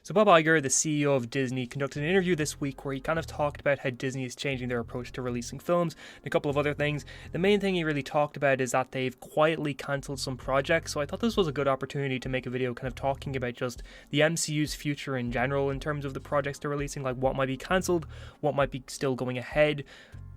So Bob Iger, the CEO of Disney, conducted an interview this week where he kind of talked about how Disney is changing their approach to releasing films and a couple of other things. The main thing he really talked about is that they've quietly cancelled some projects, so I thought this was a good opportunity to make a video kind of talking about just the MCU's future in general in terms of the projects they're releasing, like what might be cancelled, what might be still going ahead.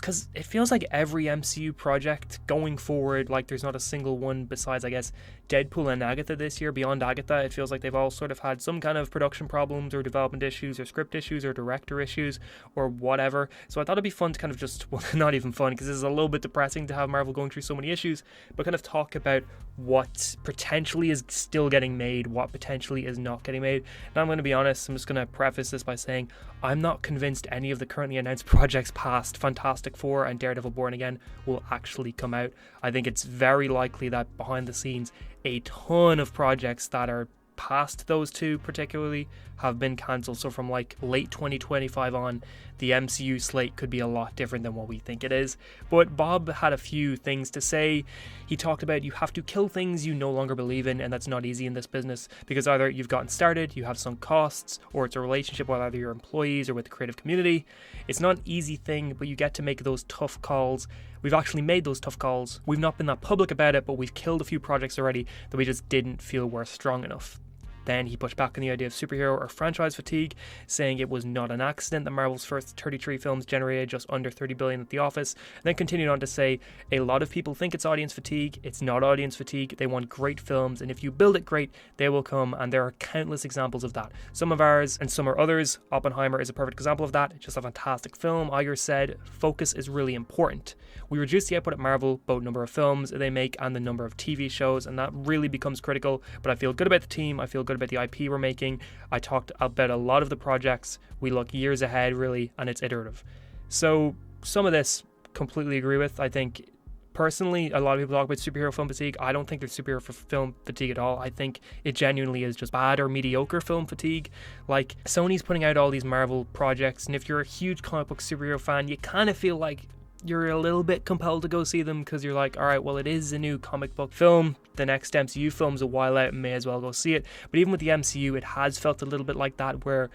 Because it feels like every MCU project going forward, like there's not a single one besides, I guess, Deadpool and Agatha this year. Beyond Agatha, it feels like they've all sort of had some kind of production problems or development issues or script issues or director issues or whatever. So I thought it'd be fun to kind of just, well, not even fun, because this is a little bit depressing to have Marvel going through so many issues, but kind of talk about what potentially is still getting made, what potentially is not getting made. And I'm going to be honest, I'm just going to preface this by saying I'm not convinced any of the currently announced projects past Fantastic Four and Daredevil Born Again will actually come out. I think it's very likely that behind the scenes, a ton of projects that are past those two particularly have been cancelled. So from like late 2025 on, the MCU slate could be a lot different than what we think it is. But Bob had a few things to say. He talked about you have to kill things you no longer believe in, and that's not easy in this business because either you've gotten started, you have some costs, or it's a relationship with either your employees or with the creative community. It's not an easy thing, but you get to make those tough calls. We've actually made those tough calls. We've not been that public about it, but we've killed a few projects already that we just didn't feel were strong enough. Then he pushed back on the idea of superhero or franchise fatigue, saying it was not an accident that Marvel's first 33 films generated just under $30 billion at the office, and then continued on to say, a lot of people think it's audience fatigue. It's not audience fatigue. They want great films, and if you build it great, they will come, and there are countless examples of that. Some of ours, and some are others. Oppenheimer is a perfect example of that. It's just a fantastic film. Iger said, focus is really important. We reduce the output at Marvel, both number of films they make and the number of TV shows, and that really becomes critical, but I feel good about the team. I feel good about the IP we're making. I talked about a lot of the projects. We look years ahead, really, and it's iterative. So some of this completely agree with. I think personally, a lot of people talk about superhero film fatigue. I don't think there's superhero film fatigue at all. I think it genuinely is just bad or mediocre film fatigue. Like, Sony's putting out all these Marvel projects, and if you're a huge comic book superhero fan, you kind of feel like you're a little bit compelled to go see them because you're like, all right, well, it is a new comic book film. The next MCU film's a while out, may as well go see it. But even with the MCU, it has felt a little bit like that, where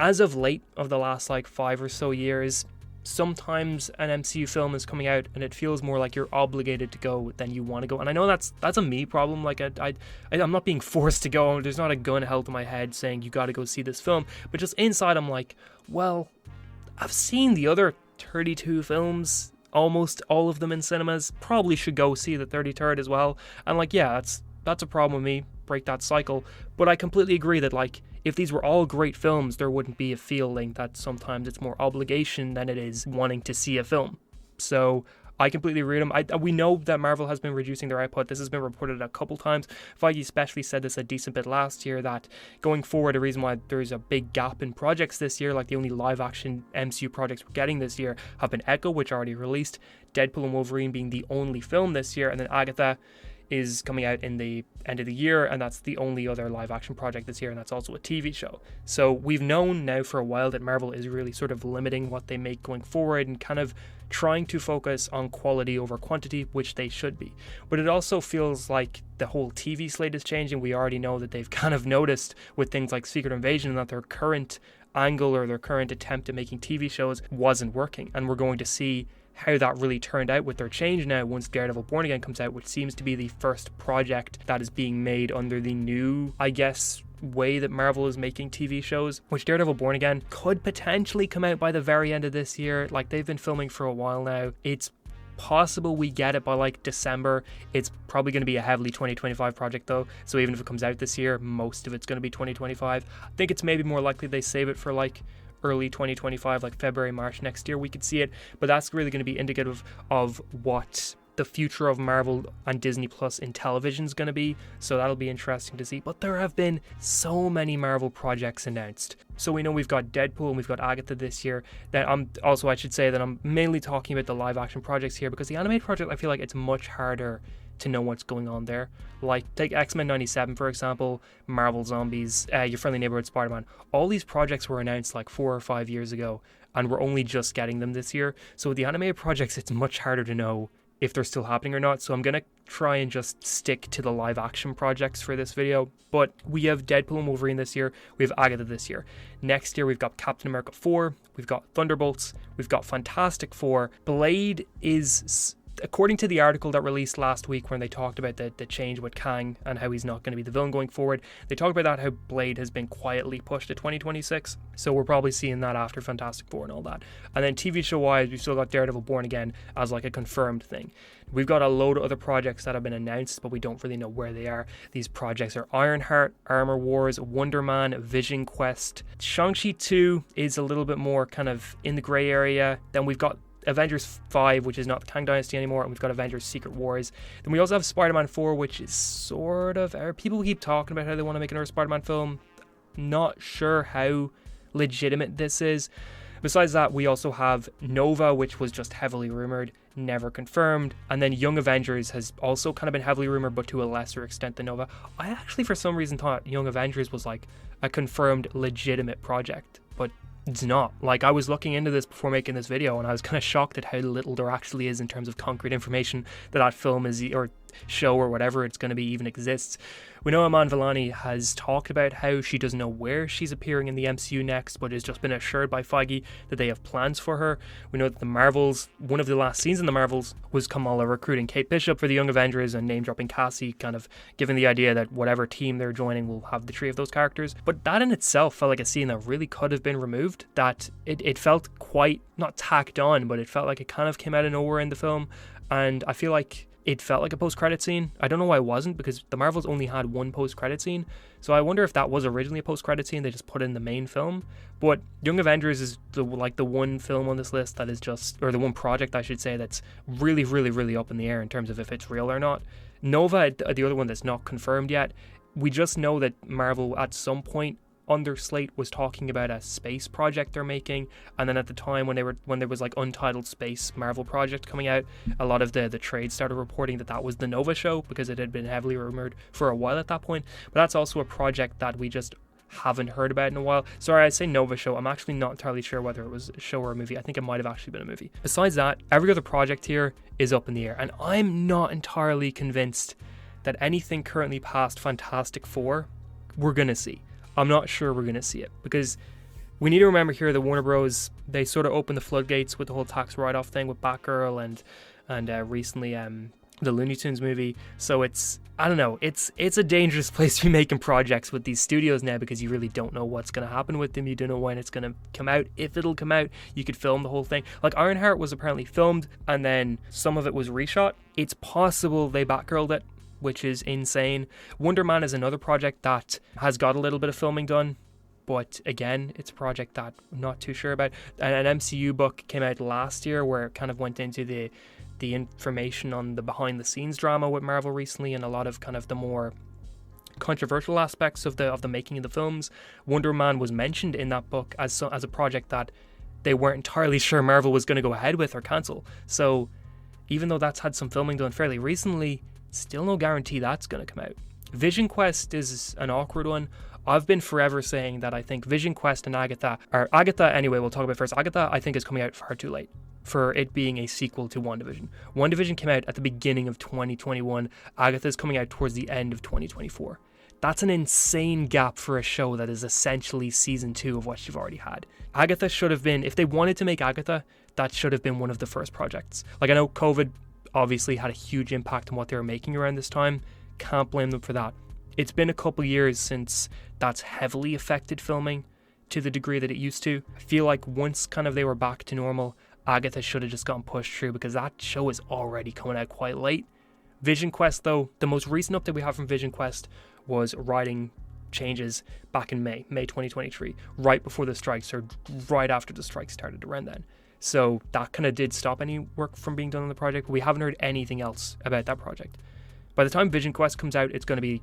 as of late of the last like 5 or so years, sometimes an MCU film is coming out and it feels more like you're obligated to go than you want to go. And I know that's a me problem. Like I'm not being forced to go. There's not a gun held to my head saying you got to go see this film. But just inside, I'm like, well, I've seen the other 32 films, almost all of them in cinemas. Probably should go see the 33rd as well. And like, yeah, that's a problem with me. Break that cycle. But I completely agree that like, if these were all great films, there wouldn't be a feeling that sometimes it's more obligation than it is wanting to see a film. So I completely agree with him. We know that Marvel has been reducing their output. This has been reported a couple times. Feige especially said this a decent bit last year, that going forward, the reason why there's a big gap in projects this year, like the only live-action MCU projects we're getting this year have been Echo, which already released, Deadpool and Wolverine being the only film this year, and then Agatha is coming out in the end of the year, and that's the only other live action project this year, and that's also a TV show. So we've known now for a while that Marvel is really sort of limiting what they make going forward and kind of trying to focus on quality over quantity, which they should be. But it also feels like the whole TV slate is changing. We already know that they've kind of noticed with things like Secret Invasion that their current angle or their current attempt at making TV shows wasn't working, and we're going to see how that really turned out with their change now once Daredevil Born Again comes out, which seems to be the first project that is being made under the new, I guess, way that Marvel is making TV shows, which Daredevil Born Again could potentially come out by the very end of this year. Like, they've been filming for a while now. It's possible we get it by like December. It's probably going to be a heavily 2025 project though, so even if it comes out this year, most of it's going to be 2025. I think it's maybe more likely they save it for like early 2025, like February, March next year we could see it, but that's really going to be indicative of what the future of Marvel and Disney Plus in television is going to be, so that'll be interesting to see. But there have been so many Marvel projects announced. So we know we've got Deadpool and we've got Agatha this year. Then I should say that I'm mainly talking about the live action projects here, because the animated project, I feel like it's much harder to know what's going on there. Like, take X-Men 97 for example, Marvel Zombies, Your Friendly Neighborhood Spider-Man. All these projects were announced like 4 or 5 years ago, and we're only just getting them this year. So with the animated projects, it's much harder to know if they're still happening or not. So I'm going to try and just stick to the live action projects for this video. But we have Deadpool and Wolverine this year. We have Agatha this year. Next year, we've got Captain America 4. We've got Thunderbolts. We've got Fantastic Four. Blade is, according to the article that released last week when they talked about the change with Kang and how he's not going to be the villain going forward, they talked about that, how Blade has been quietly pushed to 2026. So we're probably seeing that after Fantastic Four and all that. And then TV show wise, we've still got Daredevil Born Again as like a confirmed thing. We've got a load of other projects that have been announced, but we don't really know where they are. These projects are Ironheart, Armor Wars, Wonder Man, Vision Quest. Shang-Chi 2 is a little bit more kind of in the grey area. Then we've got Avengers 5, which is not the Kang Dynasty anymore, and we've got Avengers Secret Wars. Then we also have Spider-Man 4, which is sort of... People keep talking about how they want to make another Spider-Man film. Not sure how legitimate this is. Besides that, we also have Nova, which was just heavily rumoured, never confirmed. And then Young Avengers has also kind of been heavily rumoured, but to a lesser extent than Nova. I actually, for some reason, thought Young Avengers was like a confirmed, legitimate project, but it's not. Like, I was looking into this before making this video, and I was kind of shocked at how little there actually is in terms of concrete information that film is, or show or whatever it's going to be, even exists. We know Iman Vellani has talked about how she doesn't know where she's appearing in the MCU next, but has just been assured by Feige that they have plans for her. We know that the Marvels, one of the last scenes in the Marvels was Kamala recruiting Kate Bishop for the Young Avengers and name-dropping Cassie, kind of giving the idea that whatever team they're joining will have the three of those characters. But that in itself felt like a scene that really could have been removed, that it felt quite, not tacked on, but it felt like it kind of came out of nowhere in the film, and I feel like it felt like a post-credit scene. I don't know why it wasn't, because the Marvels only had one post-credit scene. So I wonder if that was originally a post-credit scene, they just put it in the main film. But Young Avengers is the one film on this list that is just, or the one project I should say, that's really, really, really up in the air in terms of if it's real or not. Nova, the other one that's not confirmed yet, we just know that Marvel at some point on their slate was talking about a space project they're making, and then at the time when there was like untitled space Marvel project coming out, a lot of the trade started reporting that was the Nova show, because it had been heavily rumored for a while at that point. But that's also a project that we just haven't heard about in a while. Sorry, I say Nova show, I'm actually not entirely sure whether it was a show or a movie. I think it might have actually been a movie. Besides that, every other project here is up in the air, and I'm not entirely convinced that anything currently past Fantastic Four we're gonna see. I'm not sure we're going to see it, because we need to remember here that Warner Bros., they sort of opened the floodgates with the whole tax write-off thing with Batgirl and recently the Looney Tunes movie. So it's, I don't know, it's a dangerous place to be making projects with these studios now, because you really don't know what's going to happen with them. You don't know when it's going to come out, if it'll come out. You could film the whole thing. Like Ironheart was apparently filmed and then some of it was reshot. It's possible they Batgirled it, which is insane. Wonder Man is another project that has got a little bit of filming done, but again, it's a project that I'm not too sure about. An MCU book came out last year where it kind of went into the information on the behind the scenes drama with Marvel recently, and a lot of kind of the more controversial aspects of the making of the films. Wonder Man was mentioned in that book as a project that they weren't entirely sure Marvel was going to go ahead with or cancel. So even though that's had some filming done fairly recently, still no guarantee that's going to come out. Vision Quest is an awkward one. I've been forever saying that I think Vision Quest and Agatha, anyway, we'll talk about first. Agatha, I think, is coming out far too late for it being a sequel to WandaVision. WandaVision came out at the beginning of 2021. Agatha is coming out towards the end of 2024. That's an insane gap for a show that is essentially season 2 of what you've already had. Agatha should have been, if they wanted to make Agatha, that should have been one of the first projects. Like, I know COVID obviously had a huge impact on what they were making around this time. Can't blame them for that. It's been a couple years since that's heavily affected filming to the degree that it used to. I feel like once kind of they were back to normal, Agatha should have just gotten pushed through, because that show is already coming out quite late. Vision Quest, though, the most recent update we have from Vision Quest was writing changes back in May 2023, right before the strikes, or right after the strike started around then. So that kind of did stop any work from being done on the project. We haven't heard anything else about that project. By the time Vision Quest comes out, it's going to be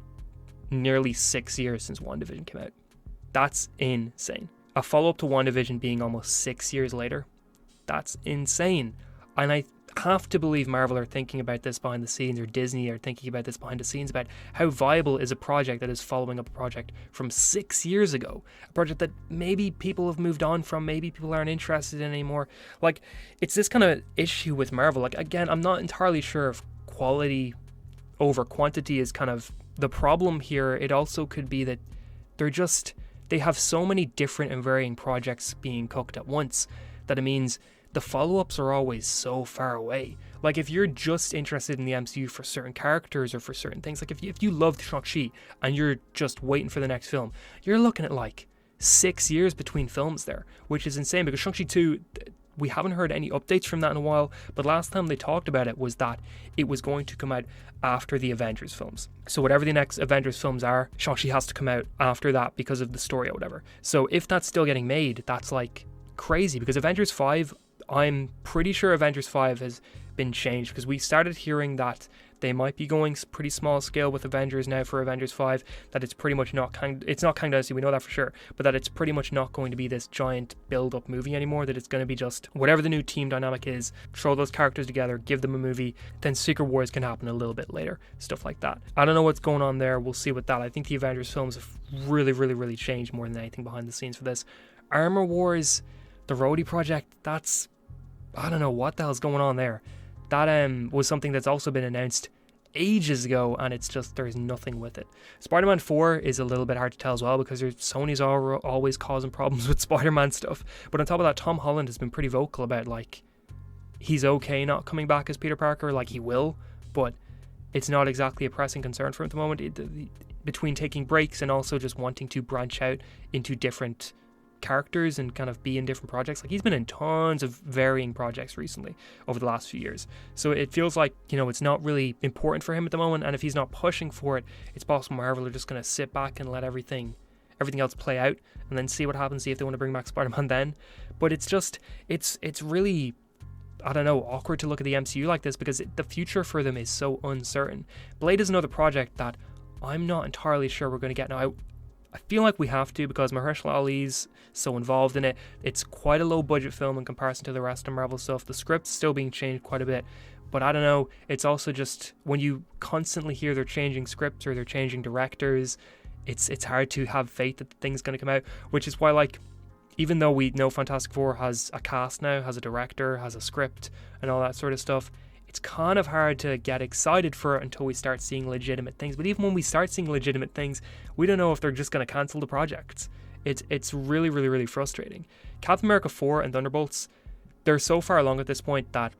nearly 6 years since WandaVision came out. That's insane. A follow-up to WandaVision being almost 6 years later, that's insane. And have to believe Marvel are thinking about this behind the scenes, or Disney are thinking about this behind the scenes, about how viable is a project that is following up a project from 6 years ago, a project that maybe people have moved on from, maybe people aren't interested in anymore. Like, it's this kind of issue with Marvel. Like, again, I'm not entirely sure if quality over quantity is kind of the problem here. It also could be that they have so many different and varying projects being cooked at once that it means the follow-ups are always so far away. Like, if you're just interested in the MCU for certain characters or for certain things, like if you loved Shang-Chi and you're just waiting for the next film, you're looking at like 6 years between films there, which is insane, because Shang-Chi 2, we haven't heard any updates from that in a while, but last time they talked about it was that it was going to come out after the Avengers films. So whatever the next Avengers films are, Shang-Chi has to come out after that because of the story or whatever. So if that's still getting made, that's like crazy, because Avengers 5, I'm pretty sure Avengers 5 has been changed, because we started hearing that they might be going pretty small scale with Avengers now for Avengers 5, that it's pretty much not Kang Dynasty, we know that for sure, but that it's pretty much not going to be this giant build-up movie anymore, that it's going to be just whatever the new team dynamic is, throw those characters together, give them a movie, then Secret Wars can happen a little bit later, stuff like that. I don't know what's going on there, we'll see with that. I think the Avengers films have really changed more than anything behind the scenes for this. Armor Wars, the Rhodey project, I don't know what the hell's going on there. That was something that's also been announced ages ago, and it's just, there's nothing with it. Spider-Man 4 is a little bit hard to tell as well, because Sony's always causing problems with Spider-Man stuff. But on top of that, Tom Holland has been pretty vocal about, like, he's okay not coming back as Peter Parker, like he will, but it's not exactly a pressing concern for him at the moment, between taking breaks and also just wanting to branch out into different characters and kind of be in different projects. Like, he's been in tons of varying projects recently over the last few years, so it feels like, it's not really important for him at the moment, and if he's not pushing for it, it's possible Marvel are just going to sit back and let everything else play out and then see what happens, see if they want to bring back Spider-Man then. But it's just, it's really, I don't know, awkward to look at the MCU like this, because the future for them is so uncertain. Blade is another project that I'm not entirely sure we're going to get. Now, I feel like we have to, because Mahershala Ali's so involved in it. It's quite a low budget film in comparison to the rest of Marvel stuff. The script's still being changed quite a bit, but I don't know, it's also just, when you constantly hear they're changing scripts or they're changing directors, it's hard to have faith that the thing's going to come out, which is why, like, even though we know Fantastic Four has a cast now, has a director, has a script, and all that sort of stuff, it's kind of hard to get excited for it until we start seeing legitimate things. But even when we start seeing legitimate things, we don't know if they're just going to cancel the projects. It's really frustrating. Captain America 4 and Thunderbolts, they're so far along at this point that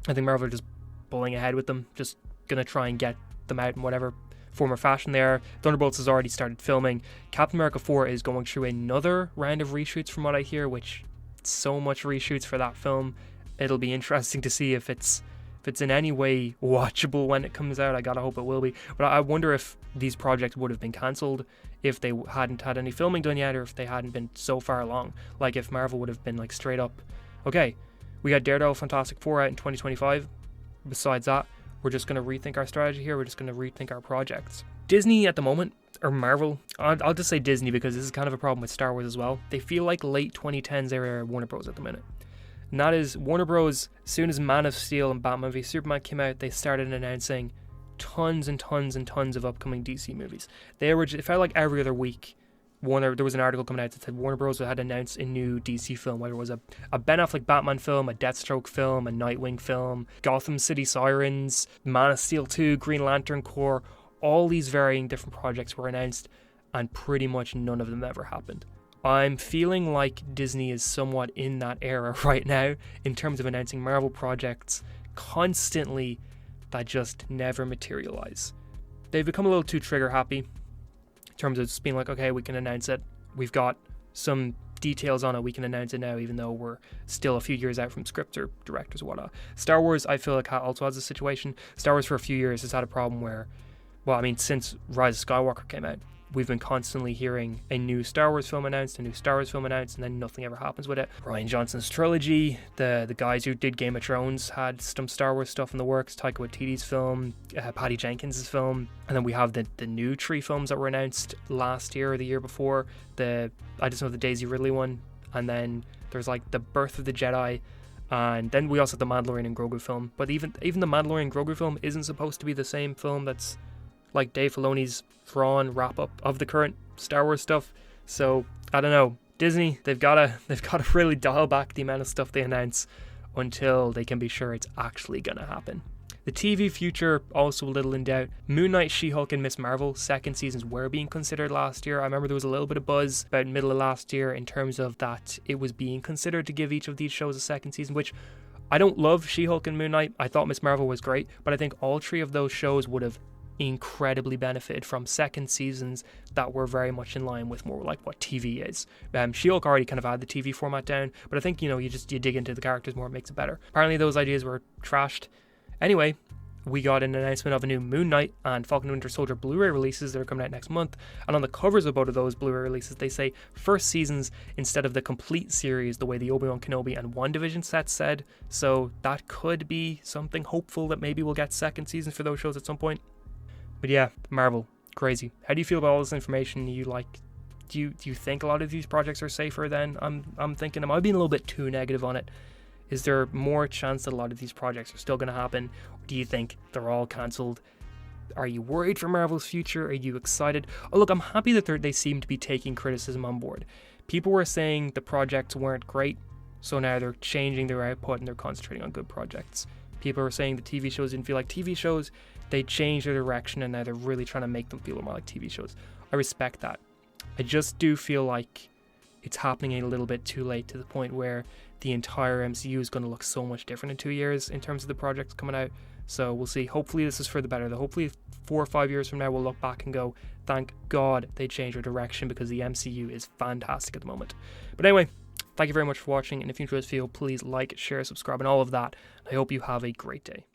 I think Marvel are just pulling ahead with them, just going to try and get them out in whatever form or fashion there. Thunderbolts has already started filming. Captain America 4 is going through another round of reshoots from what I hear, which, so much reshoots for that film. It'll be interesting to see if it's in any way watchable when it comes out. I gotta hope it will be. But I wonder if these projects would have been cancelled if they hadn't had any filming done yet, or if they hadn't been so far along. Like, if Marvel would have been like straight up, okay, we got Daredevil, Fantastic Four out in 2025. Besides that, we're just gonna rethink our strategy here. We're just gonna rethink our projects. Disney at the moment, or Marvel, I'll just say Disney, because this is kind of a problem with Star Wars as well. They feel like late 2010s era Warner Bros. At the minute. And that is, Warner Bros., as soon as Man of Steel and Batman v Superman came out, they started announcing tons and tons and tons of upcoming DC movies. It felt like every other week, there was an article coming out that said Warner Bros. Had announced a new DC film, whether it was a Ben Affleck Batman film, a Deathstroke film, a Nightwing film, Gotham City Sirens, Man of Steel 2, Green Lantern Corps. All these varying different projects were announced, and pretty much none of them ever happened. I'm feeling like Disney is somewhat in that era right now in terms of announcing Marvel projects constantly that just never materialize. They've become a little too trigger happy in terms of just being like, okay, we can announce it. We've got some details on it. We can announce it now, even though we're still a few years out from scripts or directors or whatnot. Star Wars, I feel like, also has a situation. Star Wars for a few years has had a problem where, since Rise of Skywalker came out, we've been constantly hearing a new Star Wars film announced, and then nothing ever happens with it. Rian Johnson's trilogy, the guys who did Game of Thrones had some Star Wars stuff in the works, Taika Waititi's film, Patty Jenkins' film, and then we have the new 3 films that were announced last year or the year before. I just know the Daisy Ridley one, and then there's like the Birth of the Jedi, And then we also have the Mandalorian and Grogu film. But even the Mandalorian and Grogu film isn't supposed to be the same film that's like Dave Filoni's Thrawn wrap-up of the current Star Wars stuff. So, I don't know. Disney, they've gotta really dial back the amount of stuff they announce until they can be sure it's actually gonna happen. The TV future, also a little in doubt. Moon Knight, She-Hulk, and Miss Marvel second seasons were being considered last year. I remember there was a little bit of buzz about middle of last year in terms of that it was being considered to give each of these shows a second season, which I don't love She-Hulk and Moon Knight. I thought Miss Marvel was great, but I think all three of those shows would have incredibly benefited from second seasons that were very much in line with more like what TV is. She-Hulk already kind of had the TV format down, but I think, you dig into the characters more, it makes it better. Apparently those ideas were trashed. Anyway, we got an announcement of a new Moon Knight and Falcon and Winter Soldier Blu-ray releases that are coming out next month. And on the covers of both of those Blu-ray releases, they say first seasons instead of the complete series, the way the Obi-Wan Kenobi and WandaVision sets said. So that could be something hopeful that maybe we'll get second seasons for those shows at some point. But yeah, Marvel, crazy. How do you feel about all this information? Do you think a lot of these projects are safer than I'm thinking? Am I being a little bit too negative on it? Is there more chance that a lot of these projects are still going to happen? Or do you think they're all cancelled? Are you worried for Marvel's future? Are you excited? Oh, look, I'm happy that they seem to be taking criticism on board. People were saying the projects weren't great, so now they're changing their output and they're concentrating on good projects. People were saying the TV shows didn't feel like TV shows. They changed their direction and now they're really trying to make them feel more like TV shows. I respect that. I just do feel like it's happening a little bit too late, to the point where the entire MCU is going to look so much different in 2 years in terms of the projects coming out. So we'll see. Hopefully this is for the better. Hopefully 4 or 5 years from now we'll look back and go, thank God they changed their direction, because the MCU is fantastic at the moment. But anyway, thank you very much for watching, and if you enjoyed this video, please like, share, subscribe, and all of that. I hope you have a great day.